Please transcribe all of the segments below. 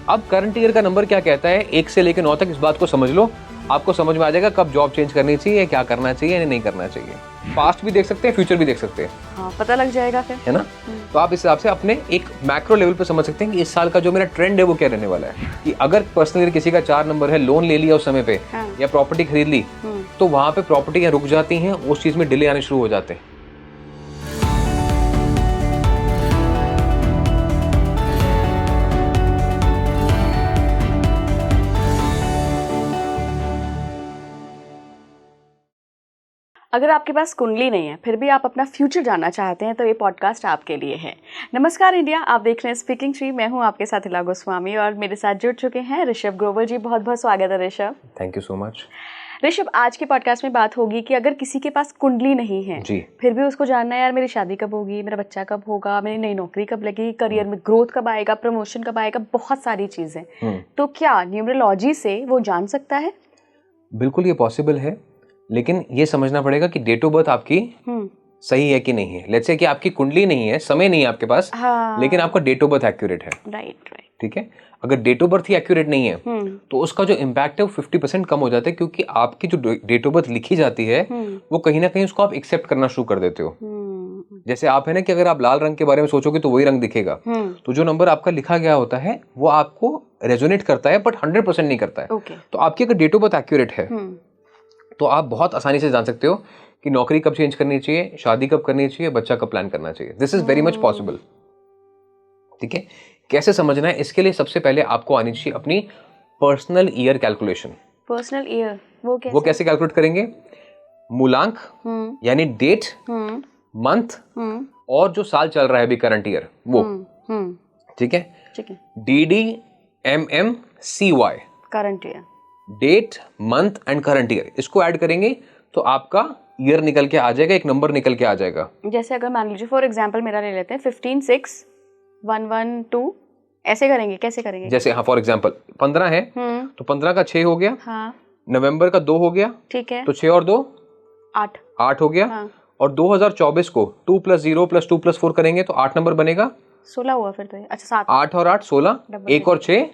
अब current year का number क्या कहता है 1 से लेकर 9 तक, इस बात को समझ लो, आपको समझ में आ जाएगा कब जॉब चेंज करनी चाहिए, क्या करना चाहिए या नहीं करना चाहिए। पास्ट भी देख सकते हैं, फ्यूचर भी देख सकते हैं। हाँ, पता लग जाएगा फिर, है ना। तो आप इस हिसाब से अपने एक मैक्रो लेवल पे समझ सकते हैं कि इस साल का जो मेरा ट्रेंड है वो क्या रहने वाला है। कि अगर पर्सनली किसी का 4 नंबर है, लोन ले लिया उस समय पे, हाँ। या प्रॉपर्टी खरीद ली, तो वहां पे प्रॉपर्टी रुक जाती हैं, उस चीज में डिले आने शुरू हो जाते हैं। अगर आपके पास कुंडली नहीं है फिर भी आप अपना फ्यूचर जानना चाहते हैं तो ये पॉडकास्ट आपके लिए है। नमस्कार इंडिया, आप देख रहे हैं स्पीकिंग श्री। मैं हूं आपके साथ हिला गोस्वामी और मेरे साथ जुड़ चुके हैं ऋषभ ग्रोवर जी। बहुत बहुत स्वागत है Rishabh. Thank you so much. Rishabh, आज के पॉडकास्ट में बात होगी कि अगर किसी के पास कुंडली नहीं है जी। फिर भी उसको जानना है यार मेरी शादी कब होगी, मेरा बच्चा कब होगा, मेरी नई नौकरी कब लगेगी, करियर में ग्रोथ कब आएगा, प्रमोशन कब आएगा, बहुत सारी चीजें। तो क्या न्यूमरोलॉजी से वो जान सकता है? बिल्कुल, ये पॉसिबल है, लेकिन ये समझना पड़ेगा कि डेट ऑफ बर्थ आपकी सही है कि नहीं है। लेट्स से कि आपकी कुंडली नहीं है, समय नहीं है आपके पास, लेकिन आपका डेट ऑफ बर्थ एक्यूरेट है। राइट। ठीक है। अगर डेट ऑफ बर्थ ही एक्यूरेट नहीं है तो उसका जो इम्पैक्ट है वो 50% कम हो जाता है, क्योंकि आपकी जो डेट ऑफ बर्थ लिखी जाती है वो कहीं ना कहीं उसको आप एक्सेप्ट करना शुरू कर देते हो। जैसे आप है ना कि अगर आप लाल रंग के बारे में सोचोगे तो वही रंग दिखेगा। तो जो नंबर आपका लिखा गया होता है वो आपको रेजोनेट करता है, बट 100% नहीं करता है। तो आपकी अगर डेट ऑफ बर्थ एक्यूरेट है तो आप बहुत आसानी से जान सकते हो कि नौकरी कब चेंज करनी चाहिए, शादी कब करनी चाहिए, बच्चा कब प्लान करना चाहिए। This is very much possible. ठीक है। कैसे समझना है, इसके लिए सबसे पहले आपको आनी चाहिए अपनी personal year calculation. Personal year वो कैसे कैलकुलेट करेंगे? मूलांक यानी डेट, मंथ और जो साल चल रहा है अभी करंट ईयर वो। ठीक है। DDMMCY current year, date, month and current year, इसको ऐड करेंगे तो आपका ईयर निकल के आ जाएगा, एक नंबर निकल के आ जाएगा। जैसे अगर मान लीजिए फॉर एग्जांपल मेरा ले लेते हैं 15/6/112, ऐसे करेंगे? कैसे करेंगे? जैसे हाँ, फॉर एग्जांपल 15 है तो 15 का 6 हो गया। हाँ। नवंबर का 2 हो गया। ठीक है। तो 6 और 2 8 हो गया। हाँ। और 2024 को 2 + 0 + 2 + 4 करेंगे तो 8 नंबर बनेगा। 16 हुआ फिर तो। अच्छा 7। 8 और 8 16, 1 और 6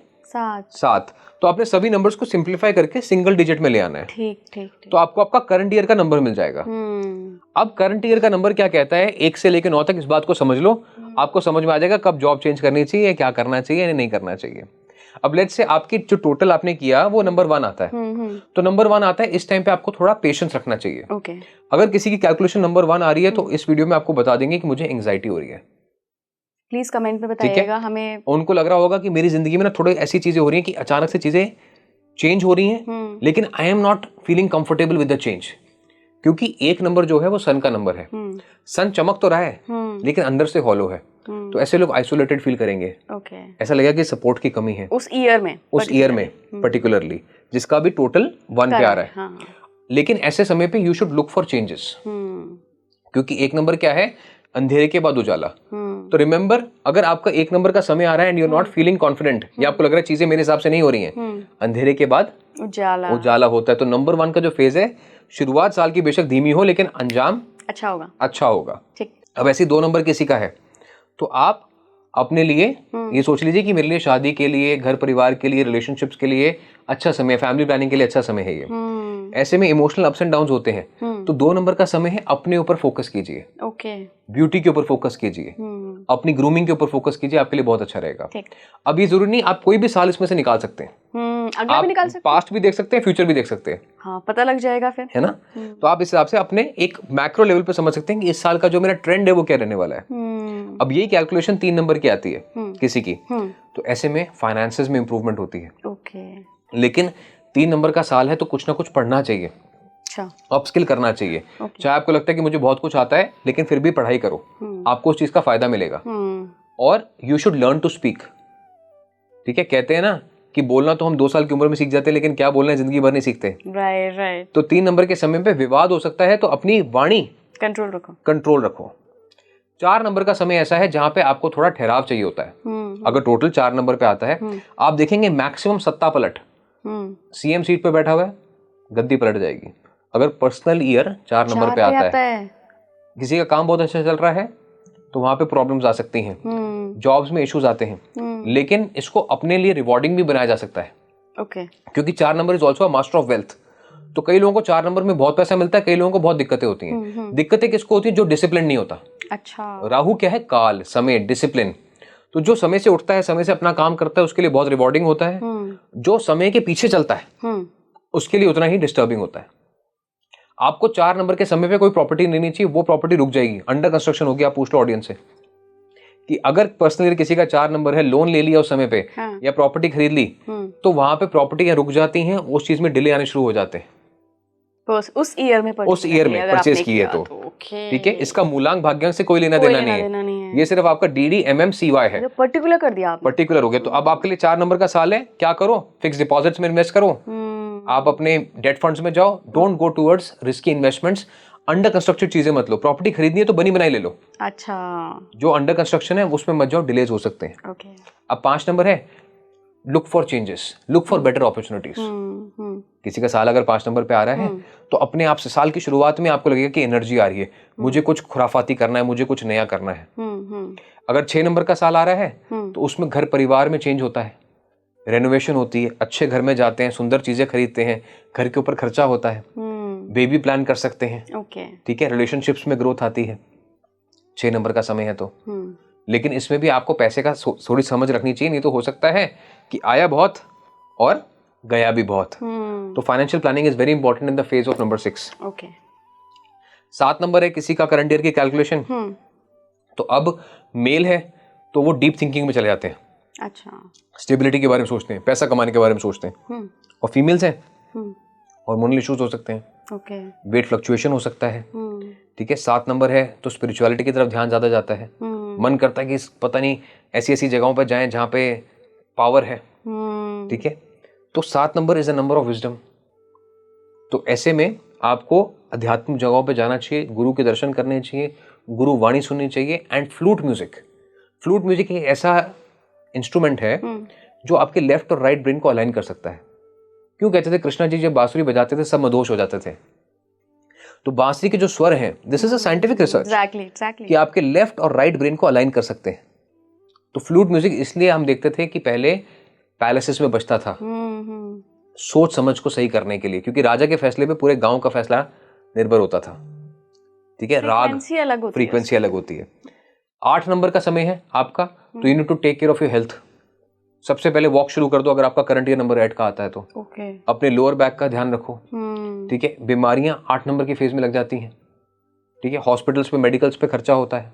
7। तो आपने सभी नंबर्स को सिंप्लीफाई करके सिंगल डिजिट में ले आना है। ठीक। तो आपको आपका करंट ईयर का नंबर मिल जाएगा। अब करंट ईयर का नंबर क्या कहता है 1 से लेकर 9 तक, इस बात को समझ लो, आपको समझ में आ जाएगा कब जॉब चेंज करनी चाहिए, क्या करना चाहिए या नहीं करना चाहिए। अब लेट्स से आपकी जो टोटल आपने किया वो नंबर 1 आता है। तो नंबर 1 आता है, इस टाइम पे आपको थोड़ा पेशेंस रखना चाहिए। अगर किसी की कैलकुलेशन नंबर 1 आ रही है तो इस वीडियो में आपको बता देंगे कि मुझे एंग्जाइटी हो रही है। प्लीज कमेंट में बताइएगा हमें। उनको लग रहा होगा कि मेरी जिंदगी में ना थोड़ी ऐसी चीजें हो रही हैं कि अचानक से चीजें चेंज हो रही हैं, लेकिन I am not feeling comfortable with the change, क्योंकि एक नंबर जो है वो सन का नंबर है। सन चमक तो रहा है लेकिन अंदर से हॉलो है। तो ऐसे लोग आइसोलेटेड फील करेंगे। ऐसा लगेगा कि सपोर्ट की कमी है उस ईयर में पर्टिकुलरली, जिसका भी टोटल 1 पे आ रहा है। लेकिन ऐसे समय पे you should look for changes, क्योंकि एक नंबर क्या है, अंधेरे के बाद उजाला। तो रिमेंबर, अगर आपका एक नंबर का समय आ रहा है and you are not feeling confident, या आपको लग रहा है चीजें मेरे हिसाब से नहीं हो रही हैं, अंधेरे के बाद उजाला होता है। तो नंबर 1 का जो फेज है, शुरुआत साल की बेशक धीमी हो लेकिन अंजाम अच्छा होगा। ठीक। अब ऐसी 2 नंबर किसी का है तो आप अपने लिए ये सोच लीजिए कि मेरे लिए शादी के लिए, घर परिवार के लिए, रिलेशनशिप्स के लिए अच्छा समय, फैमिली प्लानिंग के लिए अच्छा समय है ये। ऐसे में इमोशनल अप्स एंड डाउन्स होते हैं, तो 2 नंबर का समय है, अपने ऊपर फोकस कीजिए। ब्यूटी के ऊपर फोकस कीजिए, अपनी ग्रूमिंग के ऊपर फोकस कीजिए, आपके लिए बहुत अच्छा रहेगा। अब ये जरूरी नहीं, आप कोई भी साल इसमें से निकाल सकते हैं। अगला भी निकाल सकते हैं, पास्ट भी देख सकते हैं, फ्यूचर भी देख सकते हैं। हाँ, पता लग जाएगा फिर, है ना। तो आप इस हिसाब से अपने एक मैक्रो लेवल पे समझ सकते हैं कि इस साल का जो मेरा ट्रेंड है वो क्या रहने वाला है। अब यही कैलकुलेशन 3 नंबर की आती है किसी की, तो ऐसे में फाइनेंसेस में इंप्रूवमेंट होती है। लेकिन 3 नंबर का साल है तो कुछ ना कुछ पढ़ना चाहिए, अपस्किल करना चाहिए। चाहे आपको लगता है कि मुझे बहुत कुछ आता है, लेकिन फिर भी पढ़ाई करो, आपको उस चीज का फायदा मिलेगा। और you should learn to speak. ठीक है, कहते हैं ना कि बोलना तो हम 2 साल की उम्र में सीख जाते हैं, लेकिन क्या बोलना है जिंदगी भर नहीं सीखते। राइट। तो 3 नंबर के समय पे विवाद हो सकता है, तो अपनी वाणी कंट्रोल रखो। 4 नंबर का समय ऐसा है जहां पे आपको थोड़ा ठहराव चाहिए होता है। अगर टोटल 4 नंबर पे आता है, आप देखेंगे मैक्सिमम सत्ता पलट। सीएम सीट पे बैठा हुआ है, गद्दी पलट जाएगी। अगर पर्सनल ईयर 4 नंबर पे आता है, किसी का काम बहुत अच्छा चल रहा है तो वहां पे प्रॉब्लम्स आ सकती हैं। जॉब्स में इश्यूज आते हैं, लेकिन इसको अपने लिए रिवॉर्डिंग भी बनाया जा सकता है। ओके। क्योंकि 4 number is also master of wealth. तो कई लोगों को 4 नंबर में बहुत पैसा मिलता है, कई लोगों को बहुत दिक्कतें होती हैं। दिक्कतें किसको होती है? जो डिसिप्लिन नहीं होता। अच्छा। राहु क्या है? काल, समय, डिसिप्लिन। तो जो समय से उठता है, समय से अपना काम करता है, उसके लिए बहुत रिवॉर्डिंग होता है। जो समय के पीछे चलता है उसके लिए उतना ही डिस्टर्बिंग होता है। आपको 4 नंबर के समय पे कोई प्रॉपर्टी लेनी चाहिए, वो प्रॉपर्टी रुक जाएगी, अंडर कंस्ट्रक्शन होगी। आप पूछ लो ऑडियंस से कि अगर पर्सनली किसी का 4 नंबर है, लोन ले लिया उस समय पे, या प्रॉपर्टी खरीद ली, तो वहां पे प्रॉपर्टी रुक जाती हैं, उस चीज में डिले आने शुरू हो जाते हैं। उस ईयर में परचेज की है तो ठीक है। इसका मूलांक भाग्यांक से कोई लेना देना नहीं है। ये सिर्फ आपका डीडी एमएम सीवाई है, पर्टिकुलर कर दिया आपने। पर्टिकुलर हो गया। तो अब आपके लिए 4 नंबर का साल है। क्या करो? फिक्स डिपॉजिट्स में इन्वेस्ट करो। आप अपने डेट फंड्स में जाओ। Don't go towards risky investments. Under constructed चीजें मत लो। प्रॉपर्टी खरीदनी है तो बनी बनाई ले लो। अच्छा। जो अंडर कंस्ट्रक्शन है उसमें मत जाओ, डिलेज हो सकते हैं। ओके। अब 5 नंबर है, look for changes, look for better opportunities. किसी का साल अगर 5 नंबर पे आ रहा है तो अपने आप से साल की शुरुआत में आपको लगेगा कि एनर्जी आ रही है, मुझे कुछ खुराफाती करना है, मुझे कुछ नया करना है। अगर 6 नंबर का साल आ रहा है तो उसमें घर परिवार में चेंज होता है, रेनोवेशन होती है, अच्छे घर में जाते हैं, सुंदर चीजें खरीदते हैं, घर के ऊपर खर्चा होता है, बेबी प्लान कर सकते हैं। ठीक है। रिलेशनशिप्स में ग्रोथ आती है 6 नंबर का समय है तो। लेकिन इसमें भी आपको पैसे का थोड़ी समझ रखनी चाहिए, नहीं तो हो सकता है कि आया बहुत और गया भी बहुत। तो financial planning is very important in the phase of number 6। Okay. 7 number है किसी का करंट ईयर की कैलकुलेशन। तो अब मेल है तो वो डीप थिंकिंग में चले जाते हैं। अच्छा। स्टेबिलिटी के बारे में सोचते हैं, पैसा कमाने के बारे में सोचते हैं। और फीमेल्स हैं, हार्मोनल इश्यूज हो सकते हैं, ओके, वेट फ्लक्चुएशन हो सकता है। ठीक है। 7 नंबर है तो स्पिरिचुअलिटी की तरफ ध्यान ज्यादा जाता है। मन करता है कि पता नहीं ऐसी ऐसी जगहों पर जाएं जहां पे पावर है। ठीक है। तो 7 number is a number of wisdom. तो ऐसे में आपको आध्यात्मिक जगहों पे जाना चाहिए, गुरु के दर्शन करने चाहिए, गुरु वाणी सुननी चाहिए। एंड फ्लूट म्यूजिक एक ऐसा इंस्ट्रूमेंट है जो आपके लेफ्ट और राइट ब्रेन को अलाइन कर सकता है। क्यों कहते थे कृष्णा जी जब बांसुरी बजाते थे सब मदहोश हो जाते थे? तो बांसुरी के जो स्वर हैं, this is a scientific research कि आपके लेफ्ट और राइट ब्रेन को अलाइन कर सकते हैं। तो फ्लूट म्यूजिक इसलिए हम देखते थे कि पहले पैलेसेस में बजता था सोच समझ को सही करने के लिए, क्योंकि राजा के फैसले पे पूरे गांव का फैसला निर्भर होता था। ठीक है। राग फ्रीक्वेंसी अलग होती है। 8 नंबर का समय है आपका, तो you need to take care of your health. सबसे पहले वॉक शुरू कर दो अगर आपका करंट ईयर नंबर 8 का आता है तो। अपने लोअर बैक का ध्यान रखो। ठीक है। बीमारियां 8 नंबर की फेज में लग जाती हैं। ठीक है। हॉस्पिटल्स पे, मेडिकल्स पे खर्चा होता है।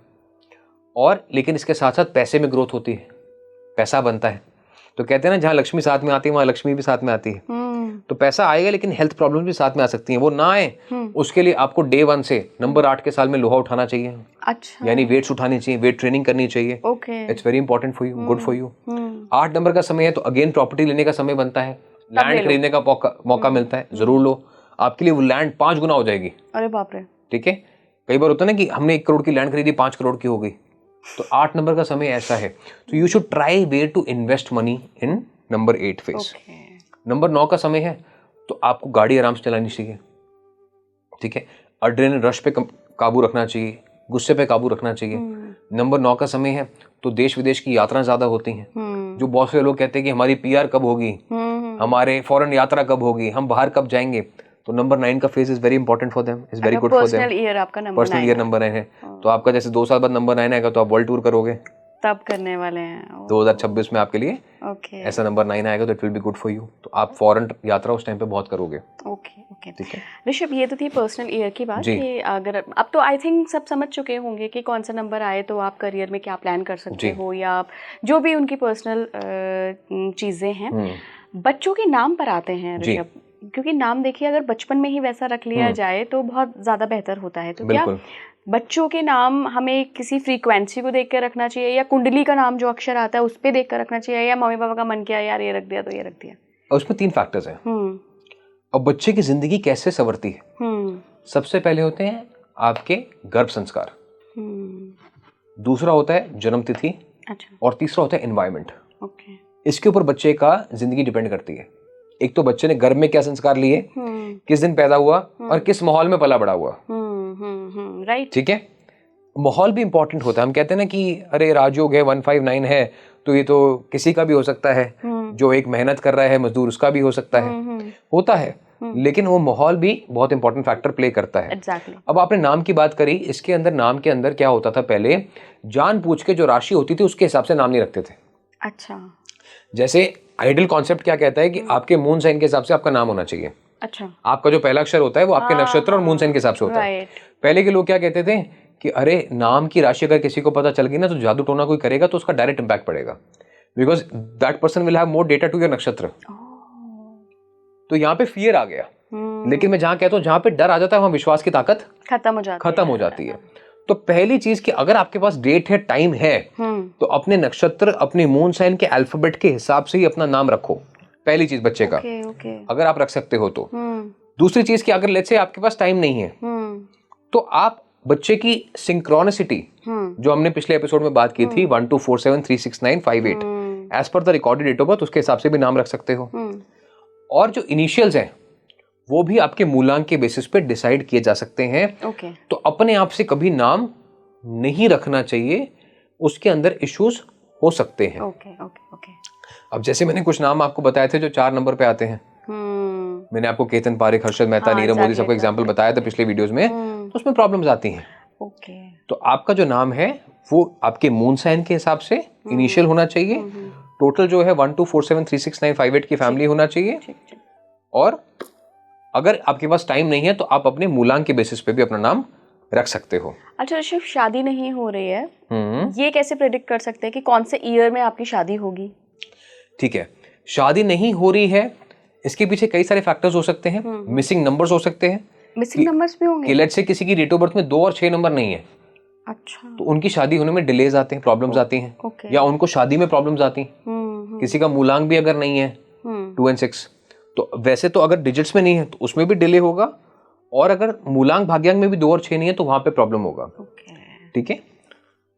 और लेकिन इसके साथ साथ पैसे में ग्रोथ होती है, पैसा बनता है। तो कहते हैं ना जहां लक्ष्मी साथ में आती है वहां लक्ष्मी भी साथ में आती है। तो पैसा आएगा लेकिन हेल्थ प्रॉब्लम भी साथ में आ सकती हैं। वो ना आए उसके लिए आपको डे 1 से नंबर 8 के साल में लोहा उठाना चाहिए। अच्छा। यानी वेट्स उठानी चाहिए, वेट ट्रेनिंग करनी चाहिए। It's very important for you, good for you. 8 number का समय है तो अगेन प्रॉपर्टी लेने का समय बनता है, लैंड खरीदने का मौका मिलता है, जरूर लो। आपके लिए वो लैंड 5 गुना हो जाएगी। अरे बाप रे। ठीक है। कई बार होता है ना कि हमने 1 करोड़ की लैंड खरीदी 5 करोड़ की हो गई। तो 8 नंबर का समय ऐसा है। तो you should try way to invest money in number 8 phase. Number 9 का समय है तो आपको गाड़ी आराम से चलानी चाहिए। ठीक है। एड्रेनलिन रश पे काबू रखना चाहिए, गुस्से पे काबू रखना चाहिए। नंबर 9 का समय है तो देश विदेश की यात्रा ज्यादा होती हैं। जो बहुत से लोग कहते हैं कि हमारी पीआर कब होगी, हमारे फॉरेन यात्रा कब होगी, हम बाहर कब जाएंगे। तो नंबर 9 का phase is very important for them, is very good for them. Personal year number 9 है तो आपका जैसे 2 साल बाद नंबर 9 आएगा तो आप वर्ल्ड टूर करोगे, तब करने वाले हैं 2026 में आपके लिए। ऐसा नंबर 9 आएगा तो it will be good for you. तो आप फॉरेन यात्रा उस टाइम पे बहुत करोगे। ओके। ठीक है ऋषभ, ये तो थी पर्सनल ईयर की बात कि अगर अब तो आई थिंक सब समझ चुके होंगे कि कौन सा नंबर आए तो आप करियर में क्या प्लान कर सकते हो, या आप जो भी उनकी पर्सनल चीजें हैं। बच्चों के नाम पर आते हैं ऋषभ, क्योंकि नाम देखिए अगर बचपन में ही वैसा रख लिया जाए तो बहुत ज्यादा बेहतर होता है। तो क्या बच्चों के नाम हमें किसी फ्रीक्वेंसी को देख कर रखना चाहिए, या कुंडली का नाम जो अक्षर आता है उस पे देख कर रखना चाहिए, या मम्मी पापा का मन किया यार ये रख दिया तो ये रख दिया? उसमें 3 फैक्टर्स हैं। अब बच्चे की जिंदगी कैसे संवरती है? सबसे पहले होते हैं आपके गर्भ संस्कार, दूसरा होता है जन्म तिथि, और तीसरा होता है एनवायरनमेंट। इसके ऊपर बच्चे का जिंदगी डिपेंड करती है। एक तो बच्चे ने गर्भ में क्या संस्कार लिए, किस दिन पैदा हुआ और किस माहौल में पला बड़ा हुआ। राइट। ठीक है। माहौल भी इंपॉर्टेंट होता है। हम कहते हैं ना कि अरे राजयोग है, 159 है, तो ये तो किसी का भी हो सकता है, जो एक मेहनत कर रहा है मजदूर उसका भी हो सकता है, होता है, लेकिन वो माहौल भी बहुत इंपॉर्टेंट फैक्टर प्ले करता है। Exactly. अब आपने नाम की बात करी, इसके अंदर नाम के अंदर क्या होता था, पहले जानबूझ के जो राशि होती थी उसके हिसाब से नाम नहीं रखते थे। अच्छा। जैसे आइडियल कॉन्सेप्ट क्या कहता है कि आपके मून साइन के हिसाब से आपका नाम होना चाहिए। अच्छा। आपका जो पहला अक्षर होता है वो आपके नक्षत्र और मून साइन के हिसाब से होता है। पहले के लोग क्या कहते थे कि अरे नाम की राशि अगर किसी को पता चल गई ना तो जादू टोना कोई करेगा तो उसका डायरेक्ट इम्पैक्ट पड़ेगा, because that person will have more data to your nakshatra. तो यहाँ पे फियर आ गया। लेकिन मैं जहाँ कहता हूँ जहाँ पे डर आ जाता है वहाँ विश्वास की ताकत खत्म हो जाती है। तो पहली चीज कि अगर आपके पास डेट है, टाइम है, तो अपने नक्षत्र, अपने मून साइन के अल्फाबेट के हिसाब से ही अपना नाम रखो। पहली चीज बच्चे का, अगर आप रख सकते हो तो। दूसरी चीज कि अगर लेट्स से आपके पास टाइम नहीं है तो आप बच्चे की सिंक्रोनिसिटी, जो हमने पिछले एपिसोड में बात की थी 1 2 4 7 3 6 9 5 8, as per the recorded date of birth, उसके हिसाब से भी नाम रख सकते हो। और जो इनिशियल्स हैं वो भी आपके मूलांक के बेसिस पे डिसाइड किए जा सकते हैं। तो अपने आप से कभी नाम नहीं रखना चाहिए, उसके अंदर इश्यूज हो सकते हैं। अब जैसे मैंने कुछ नाम आपको बताए थे जो 4 नंबर पे आते हैं, मैंने आपको केतन पारेख, हर्षद मेहता, नीरव मोदी सबको एग्जांपल बताया था पिछले वीडियोस में, तो उसमें प्रॉब्लम्स आती हैं। तो आपका जो नाम है वो आपके मून साइन के हिसाब से इनिशियल होना चाहिए। टोटल जो है 1 2 4 7 3 6 9 5 8 की फैमिली होना चाहिए। और अगर आपके पास टाइम नहीं है तो आप अपने मूलांक के बेसिस पे भी अपना नाम रख सकते हो। अच्छा ऋषभ, शादी नहीं हो रही है, ये कैसे प्रेडिक्ट कर सकते हैं कि कौन से ईयर में आपकी शादी होगी? ठीक है, शादी नहीं हो रही है, इसके पीछे कई सारे फैक्टर्स हो सकते हैं। मिसिंग नंबर्स हो सकते हैं। मिसिंग नंबर्स भी होंगे? लेट्स से किसी की डेट ऑफ बर्थ में 2 और 6 नंबर नहीं है, अच्छा, तो उनकी शादी होने में डिलेज आते हैं, प्रॉब्लम्स आती हैं, या उनको शादी में प्रॉब्लम्स आती हैं। किसी का मूलांक भी अगर नहीं है 2 और 6, तो वैसे तो अगर डिजिट्स में नहीं है तो उसमें भी डिले होगा, और अगर मूलांक भाग्यांक में भी 2 और 6 नहीं है तो वहां पे प्रॉब्लम होगा। ठीक है,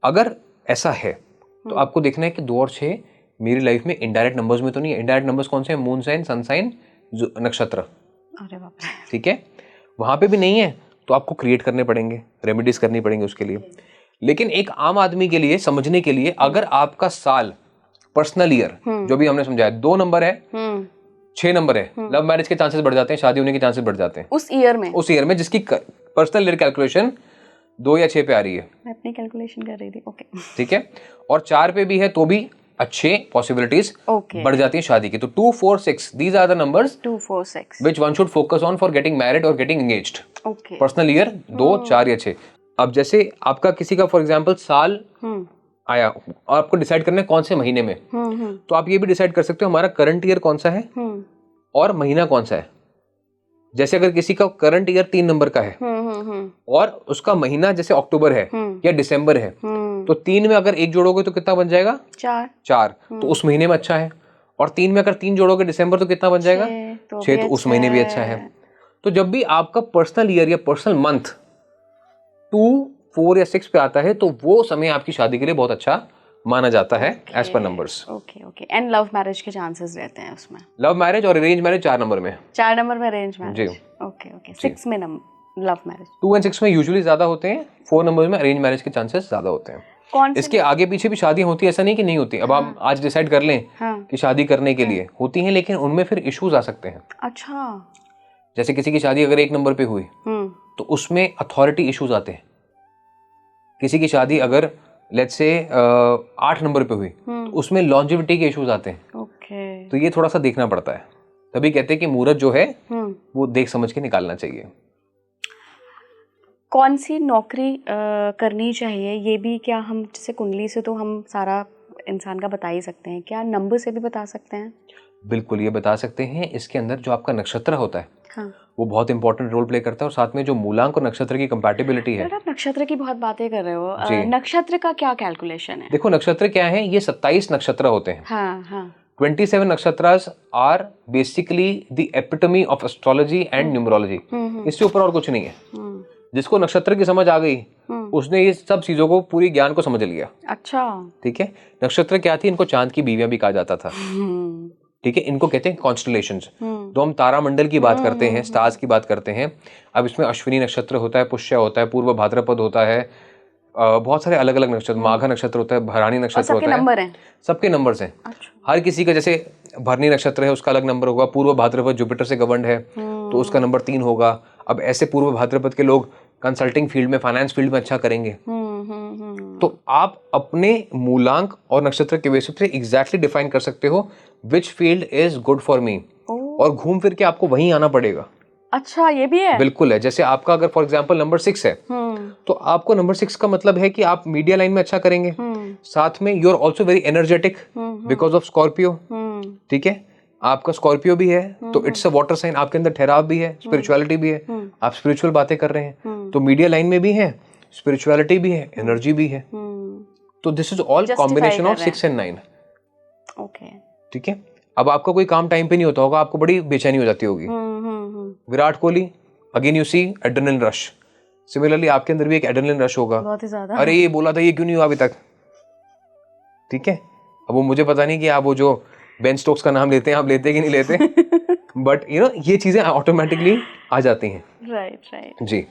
अगर ऐसा है तो आपको देखना है कि 2 और 6 मेरी लाइफ में इनडायरेक्ट नंबर्स में तो नहीं है। इनडायरेक्ट नंबर्स कौन से हैं? मून साइन, सन साइन, नक्षत्र। अरे बाप रे। ठीक है, वहां पे भी नहीं है तो आपको क्रिएट करने पड़ेंगे, रेमेडीज करनी पड़ेंगे उसके लिए। लेकिन एक आम आदमी के लिए समझने के लिए, अगर आपका साल, पर्सनल ईयर जो भी हमने समझाया, 2 नंबर है, 6 नंबर है, लव मैरिज के चांसेस बढ़ जाते हैं, शादी होने के चांसेस बढ़ जाते हैं उस ईयर में जिसकी पर्सनल ईयर कैलकुलेशन 2 या 6 पे आ रही है। मैं अपनी कैलकुलेशन कर रही थी। ओके, ठीक है, और 4 पे भी है तो भी अच्छे पॉसिबिलिटीज बढ़ जाती हैं शादी की। तो 2 4 6 these are the numbers 2 4 6 which one should focus on for getting married और गेटिंग एंगेज्ड। पर्सनल ईयर 2 4 या 6। अब जैसे आपका किसी का फॉर एग्जांपल साल आया और आपको डिसाइड करना है कौन से महीने में, तो आप ये भी डिसाइड कर सकते हो हमारा करंट ईयर कौन सा है और महीना कौन सा है। जैसे अगर किसी का करंट ईयर 3 नंबर का है और उसका महीना जैसे अक्टूबर है या दिसंबर है, तो 3 में अगर 1 जोड़ोगे तो कितना बन जाएगा? 4। तो उस महीने में अच्छा है। और 3 में अगर 3 जोड़ोगे दिसंबर तो कितना बन जाएगा? 6। तो उस महीने भी अच्छा है। तो जब भी आपका पर्सनल ईयर या पर्सनल मंथ 2 4 या 6 पे आता है तो वो समय आपकी शादी के लिए बहुत अच्छा माना जाता है as per numbers. Okay. And love marriage के चांसेस रहते हैं उसमें? लव मैरिज और अरेंज मैरिज 4 नंबर में। 4 नंबर में अरेंज मैरिज। ओके। 6 में लव मैरिज। 2 और 6 में यूजुअली ज्यादा होते हैं, 4 नंबर में अरेंज मैरिज के चांसेस ज्यादा होते हैं। इसके आगे पीछे भी शादियां होती है, ऐसा नहीं कि नहीं होती। अब हम आज डिसाइड कर लें कि शादी करने के लिए होती हैं, लेकिन उनमें फिर इश्यूज आ सकते हैं। अच्छा, जैसे किसी की शादी अगर 1 नंबर पे हुई तो उसमें अथॉरिटी इश्यूज आते हैं। किसी की शादी अगर लेट्स से 8 नंबर पे हुई तो उसमें लॉन्जिविटी के इश्यूज आते हैं। तो ये थोड़ा सा देखना पड़ता है। तभी कहते हैं कि मुहूर्त जो है वो देख समझ के निकालना चाहिए। कौन सी नौकरी करनी चाहिए, ये भी क्या हम जैसे कुंडली से तो हम सारा इंसान का बता ही सकते हैं, क्या नंबर से भी बता सकते हैं? बिल्कुल, ये बता सकते हैं। इसके अंदर जो आपका नक्षत्र होता है वो बहुत इंपॉर्टेंट रोल प्ले करता है, और साथ में जो मूलांक और नक्षत्र की कंपैटिबिलिटी है। आप नक्षत्र की बहुत बातें कर रहे हो, नक्षत्र का क्या कैलकुलेशन है? देखो, नक्षत्र क्या है, ये 27 नक्षत्र होते हैं। 27 nakshatras are basically the epitome of astrology and numerology. इससे ऊपर और कुछ नहीं है। जिसको नक्षत्र की समझ आ गई उसने ये सब चीजों को, पूरी ज्ञान को समझ लिया। अच्छा, ठीक है। नक्षत्र क्या थी? इनको चांद की बीवियां भी कहा जाता था। ठीक है, इनको कहते हैं कॉन्स्टलेशंस। तो हम तारामंडल की बात करते हैं, स्टार्स की बात करते हैं। अब इसमें अश्विनी नक्षत्र होता है, पुष्य होता है, पूर्व भाद्रपद होता है, बहुत सारे अलग अलग नक्षत्र, माघा नक्षत्र होता है, भरानी नक्षत्र होता है, नंबर हैं? सबके नंबर्स हैं। अच्छा। हर किसी का, जैसे भरनी नक्षत्र है उसका अलग नंबर होगा, पूर्व भाद्रपद जुपिटर से गवर्नड है तो उसका नंबर 3 होगा। अब ऐसे पूर्व भाद्रपद के लोग कंसल्टिंग फील्ड में, फाइनेंस फील्ड में अच्छा करेंगे। तो आप अपने मूलांक और नक्षत्र के बेसिस पे एग्जैक्टली डिफाइन कर सकते हो which field is good for me, और घूम फिर के आपको वहीं आना पड़ेगा। अच्छा, ये भी है? बिल्कुल है। जैसे आपका अगर फॉर एग्जांपल नंबर 6 है तो आपको नंबर 6 का मतलब है कि आप मीडिया लाइन में अच्छा करेंगे, साथ में you are also very energetic because of Scorpio. ठीक है, आपका स्कॉर्पियो भी है तो इट्स अ वाटर साइन, आपके अंदर ठहराव भी है, स्पिरिचुअलिटी भी है, आप स्पिरिचुअल बातें कर रहे हैं तो मीडिया लाइन में भी है, स्पिरिचुअलिटी भी है, एनर्जी भी है। तो this is all combination of 6 and 9। Okay, ठीक है। अब आपका कोई काम टाइम पे नहीं होता होगा, आपको बड़ी बेचैनी हो जाती होगी। Virat Kohli, again you see adrenaline rush. Similarly आपके अंदर भी एक एड्रेनलिन रश होगा, बहुत ही ज्यादा। अरे ये बोला था, ये क्यों नहीं हुआ अभी तक। ठीक है, अब वो मुझे पता नहीं कि आप वो जो बेन स्टोक्स का नाम लेते हैं, आप लेते कि नहीं लेते, बट यू नो ये चीजें ऑटोमेटिकली आ जाती हैं। राइट जी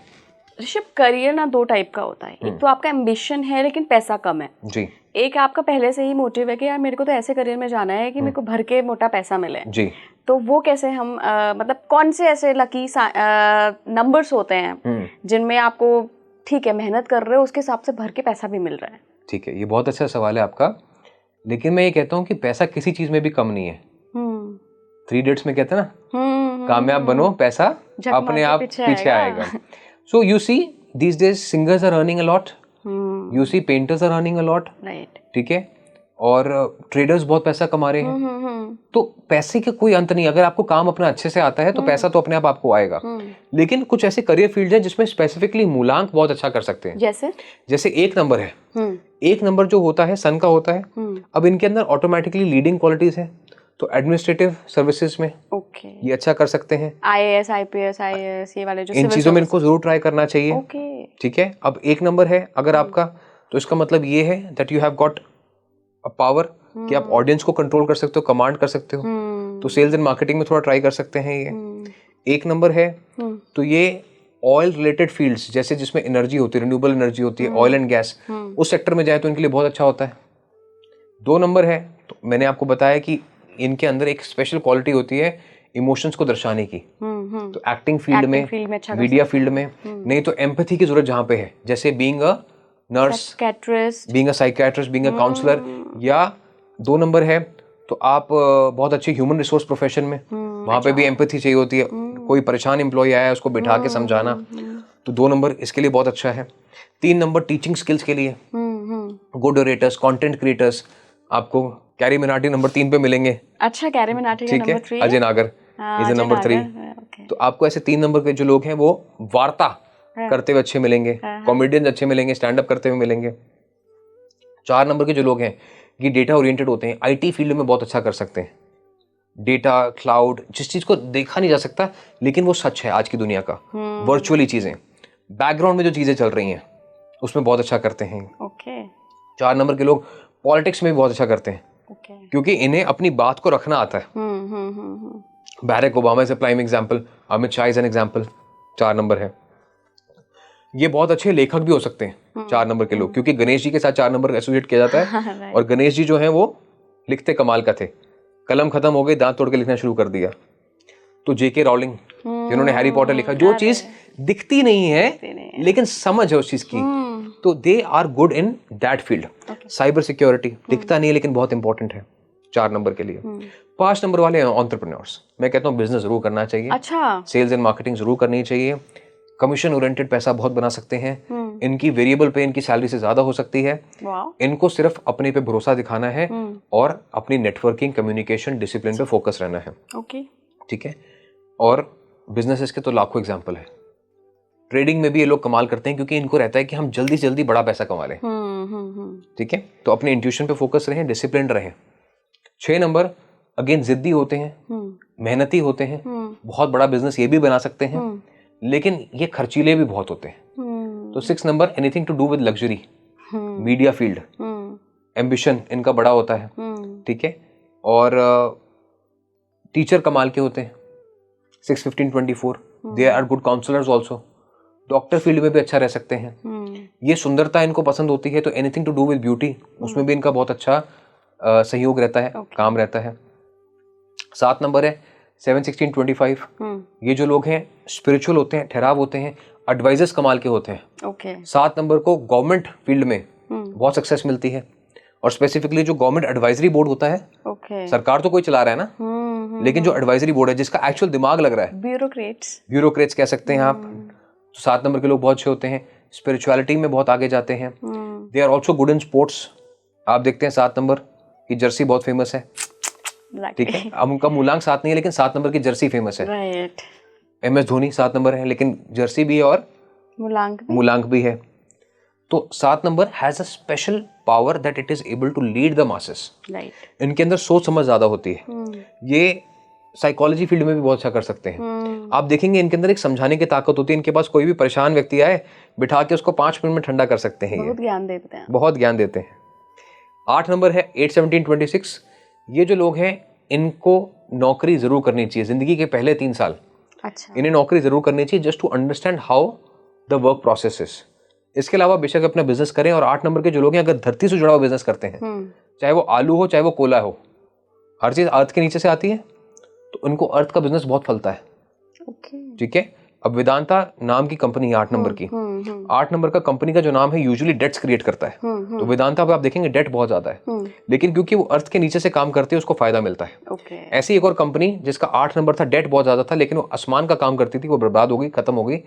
ऋषभ, करियर ना 2 टाइप का होता है। एक तो आपका एम्बिशन है लेकिन पैसा कम है जी, एक आपका पहले से ही मोटिव है कि यार मेरे को तो ऐसे करियर में जाना है कि मेरे को भर के मोटा पैसा मिले जी। तो वो कैसे हम मतलब कौन से ऐसे लकी नंबर्स होते हैं जिनमें आपको ठीक है मेहनत कर रहे हो उसके हिसाब से भर के पैसा भी मिल रहा है? ठीक है, ये बहुत अच्छा सवाल है आपका, लेकिन मैं ये कहता हूँ कि पैसा किसी चीज में भी कम नहीं है। 3 इडियट्स में कहते हैं ना, कामयाब बनो, पैसा अपने आप पीछे आएगा। So you see these days singers are earning a lot, you see painters are earning a lot. Right. ठीक है, और ट्रेडर्स बहुत पैसा कमा रहे हैं। तो पैसे का कोई अंत नहीं, अगर आपको काम अपना अच्छे से आता है तो पैसा तो अपने आप आपको आएगा। लेकिन कुछ ऐसे करियर फील्ड है जिसमें स्पेसिफिकली मूलांक बहुत अच्छा कर सकते हैं। जैसे 1 नंबर है, 1 नंबर जो होता है सन का होता है। अब इनके अंदर ऑटोमेटिकली लीडिंग क्वालिटीज है, तो एडमिनिस्ट्रेटिव सर्विसेज में ये अच्छा कर सकते हैं। IAS, IPS, IAS ये वाले जो इन चीजों में इनको जरूर ट्राई करना चाहिए। ठीक है, अब 1 नंबर है अगर आपका, तो इसका मतलब ये है that you have got a power कि आप ऑडियंस को कंट्रोल कर सकते हो, कमांड कर सकते हो। तो सेल्स एंड मार्केटिंग में थोड़ा ट्राई कर सकते हैं। ये 1 नंबर है तो ये ऑयल रिलेटेड फील्ड्स, जैसे जिसमें एनर्जी होती है, रिन्यूएबल एनर्जी होती है, ऑयल एंड गैस, उस सेक्टर में जाए तो इनके लिए बहुत अच्छा होता है। 2 नंबर है तो मैंने आपको बताया कि इनके अंदर एक स्पेशल क्वालिटी होती है इमोशंस को दर्शाने की। तो एक्टिंग फील्ड में अच्छा मीडिया फील्ड में, नहीं तो एम्पैथी की जरूरत जहाँ पे है, जैसे being a nurse, being a psychiatrist, being a counsellor. या 2 नंबर है तो आप बहुत अच्छे ह्यूमन रिसोर्स प्रोफेशन में, वहाँ पे भी एम्पैथी चाहिए होती है। कोई परेशान एम्प्लॉय आया है उसको बिठा के समझाना, तो 2 नंबर इसके लिए बहुत अच्छा है। 3 नंबर टीचिंग स्किल्स के लिए, गुड ओरेटर्स, कंटेंट क्रिएटर्स, आपको कैरी मिनाटी नंबर 3 पे मिलेंगे। अच्छा, कैरी मिनाटी का नंबर 3 है, अजय नागर इज नंबर 3। तो आपको ऐसे 3 नंबर के जो लोग हैं वो वार्ता करते हुए अच्छे मिलेंगे, कॉमेडियंस अच्छे मिलेंगे, स्टैंड अप करते हुए मिलेंगे। 4 नंबर के जो लोग हैं ये डेटा ओरिएंटेड होते हैं, IT फील्ड में बहुत अच्छा कर सकते हैं। डेटा, क्लाउड, जिस चीज को देखा नहीं जा सकता लेकिन वो सच है आज की दुनिया का, वर्चुअली चीजें, बैकग्राउंड में जो चीजें चल रही हैं उसमें बहुत अच्छा करते हैं। 4 नंबर के लोग पॉलिटिक्स में भी बहुत अच्छा करते हैं, क्योंकि इन्हें अपनी बात को रखना आता है। Barack Obama is a prime example, Amit Shah is an example, 4 number है। ये बहुत अच्छे लेखक भी हो सकते हैं 4 नंबर के लोग, क्योंकि गणेश जी के साथ 4 नंबर एसोसिएट किया जाता है। और गणेश जी जो हैं वो लिखते कमाल का थे, कलम खत्म हो गई, दांत तोड़ के लिखना शुरू कर दिया। तो JK रॉलिंग जिन्होंने हैरी पॉटर लिखा, जो चीज दिखती नहीं है लेकिन समझ है उस चीज की, तो they are good in that field. Cyber security दिखता नहीं है लेकिन बहुत इंपॉर्टेंट है 4 नंबर के लिए। 5 नंबर वाले एंटरप्रेन्योर्स, मैं कहता हूँ बिजनेस जरूर करना चाहिए। अच्छा, सेल्स एंड मार्केटिंग जरूर करनी चाहिए। कमीशन ओरिएंटेड पैसा बहुत बना सकते हैं। इनकी वेरिएबल पे इनकी सैलरी से ज्यादा हो सकती है। इनको सिर्फ अपने पे भरोसा दिखाना है और अपनी नेटवर्किंग, कम्युनिकेशन, डिसिप्लिन पे फोकस रहना है। ठीक है, और बिजनेसेस के तो लाखों एग्जांपल है। ट्रेडिंग में भी ये लोग कमाल करते हैं क्योंकि इनको रहता है कि हम जल्दी से जल्दी बड़ा पैसा कमा लें। ठीक है, तो अपने इंट्यूशन पे फोकस रहें, डिसिप्लिन रहें। 6 नंबर अगेन जिद्दी होते हैं, मेहनती होते हैं, बहुत बड़ा बिजनेस ये भी बना सकते हैं, लेकिन ये खर्चीले भी बहुत होते हैं। तो 6 number anything to do with luxury, media field, ambition इनका बड़ा होता है। ठीक है, और टीचर कमाल के होते हैं 6, 15, 24, they are good counsellors also. Doctor field में भी अच्छा रह सकते हैं। ये सुंदरता इनको पसंद होती है, तो anything to do with beauty उसमें भी इनका बहुत अच्छा सहयोग रहता है, काम रहता है। 7 नंबर है 7-16-25। ये जो लोग हैं स्पिरिचुअल होते हैं, ठहराव होते हैं, एडवाइजर्स कमाल के होते हैं। 7 नंबर को गवर्नमेंट फील्ड में बहुत सक्सेस मिलती है, और स्पेसिफिकली जो गवर्नमेंट एडवाइजरी बोर्ड होता है, सरकार तो कोई चला रहा है ना, लेकिन जो एडवाइजरी बोर्ड है जिसका एक्चुअल दिमाग लग रहा है, ब्यूरोक्रेट्स कह सकते हैं आप, तो 7 नंबर के लोग बहुत अच्छे होते हैं, स्पिरिचुअलिटी में बहुत आगे जाते हैं। They are also good in sports. आप देखते हैं 7 नंबर की जर्सी बहुत फेमस है, ठीक है, अब उनका मूलांक 7 नहीं है लेकिन 7 नंबर की जर्सी फेमस है। MS धोनी 7 नंबर है, लेकिन जर्सी भी है और मूलांक भी है। तो 7 number has a special power that it is able to lead the masses. इनके अंदर सोच समझ ज्यादा होती है। ये साइकोलॉजी फील्ड में भी बहुत अच्छा कर सकते हैं। आप देखेंगे इनके अंदर एक समझाने की ताकत होती है। इनके पास कोई भी परेशान व्यक्ति आए, बिठा के उसको 5 मिनट में ठंडा कर सकते हैं। बहुत ज्ञान देते हैं। 8 नंबर है 8-17-26। ये जो लोग हैं इनको नौकरी जरूर करनी चाहिए जिंदगी के पहले 3 साल। इन्हें नौकरी जरूर करनी चाहिए just to understand how the work process is. इसके अलावा बेशक अपना बिजनेस करें। और 8 नंबर के जो लोग हैं अगर धरती से जुड़ा हुआ बिजनेस करते हैं, चाहे वो आलू हो चाहे वो कोला हो, हर चीज अर्थ के नीचे से आती है, तो उनको अर्थ का बिजनेस बहुत फलता है। ठीक है। अब वेदांता नाम की कंपनी है 8 नंबर की। 8 नंबर का कंपनी का जो नाम है यूजुअली डेट्स क्रिएट करता है। तो वेदांता पे आप देखेंगे डेट बहुत ज्यादा है, लेकिन क्योंकि वो अर्थ के नीचे से काम करते हैं उसको फायदा मिलता है। ऐसी एक और कंपनी जिसका 8 नंबर था, डेट बहुत ज्यादा था, लेकिन वो आसमान का काम करती थी, वो बर्बाद हो गई, खत्म हो गई,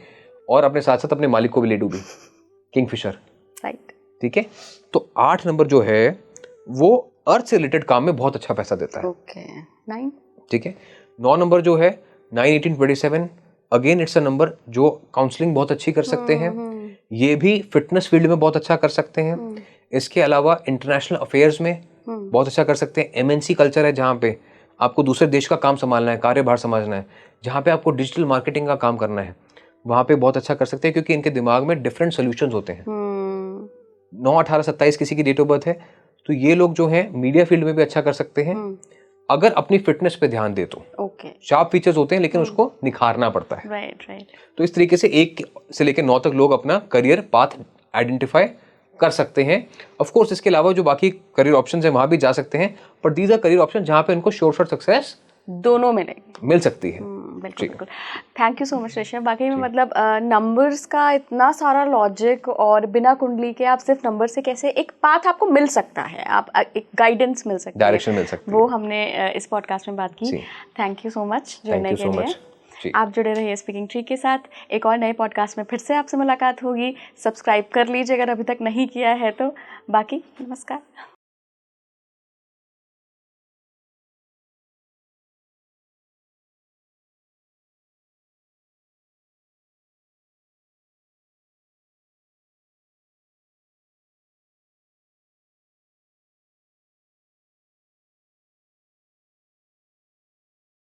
और अपने साथ साथ अपने मालिक को भी ले डूबी, किंगफिशर। ठीक है। तो 8 नंबर जो है वो अर्थ से रिलेटेड काम में बहुत अच्छा पैसा देता है। ठीक है। 9 नंबर जो है 9-18-27, अगेन इट्स अ नंबर जो काउंसलिंग बहुत अच्छी कर सकते हैं। ये भी फिटनेस फील्ड में बहुत अच्छा कर सकते हैं। इसके अलावा इंटरनेशनल अफेयर्स में बहुत अच्छा कर सकते हैं। MNC कल्चर है जहाँ पे आपको दूसरे देश का काम संभालना है, कार्यभार समझना है, जहाँ पे आपको डिजिटल मार्केटिंग का काम करना है, वहाँ पे बहुत अच्छा कर सकते हैं, क्योंकि इनके दिमाग में डिफरेंट सोल्यूशंस होते हैं। 9-18-27 किसी की डेट ऑफ बर्थ है, तो ये लोग जो हैं मीडिया फील्ड में भी अच्छा कर सकते हैं अगर अपनी फिटनेस पे ध्यान दे तो। शार्प फीचर्स होते हैं लेकिन उसको निखारना पड़ता है। तो इस तरीके से 1 से लेकर 9 तक लोग अपना करियर पाथ आइडेंटिफाई कर सकते हैं। ऑफ कोर्स इसके अलावा जो बाकी करियर ऑप्शंस हैं वहां भी जा सकते हैं, पर दीज आर करियर ऑप्शन जहां पे इनको श्योर सक्सेस दोनों मिल सकती है। बिल्कुल। Thank you so much Rishabh. बाकी में मतलब नंबर्स का इतना सारा लॉजिक, और बिना कुंडली के आप सिर्फ नंबर से कैसे एक पाथ आपको मिल सकता है, आप एक गाइडेंस मिल सकती है, डायरेक्शन मिल सकती है, वो हमने इस पॉडकास्ट में बात की। थैंक यू सो मच जुड़ने के लिए। आप जुड़े रहिए स्पीकिंग ट्री के साथ। एक और नए पॉडकास्ट में फिर से आपसे मुलाकात होगी। सब्सक्राइब कर लीजिए अगर अभी तक नहीं किया है तो। बाकी नमस्कार।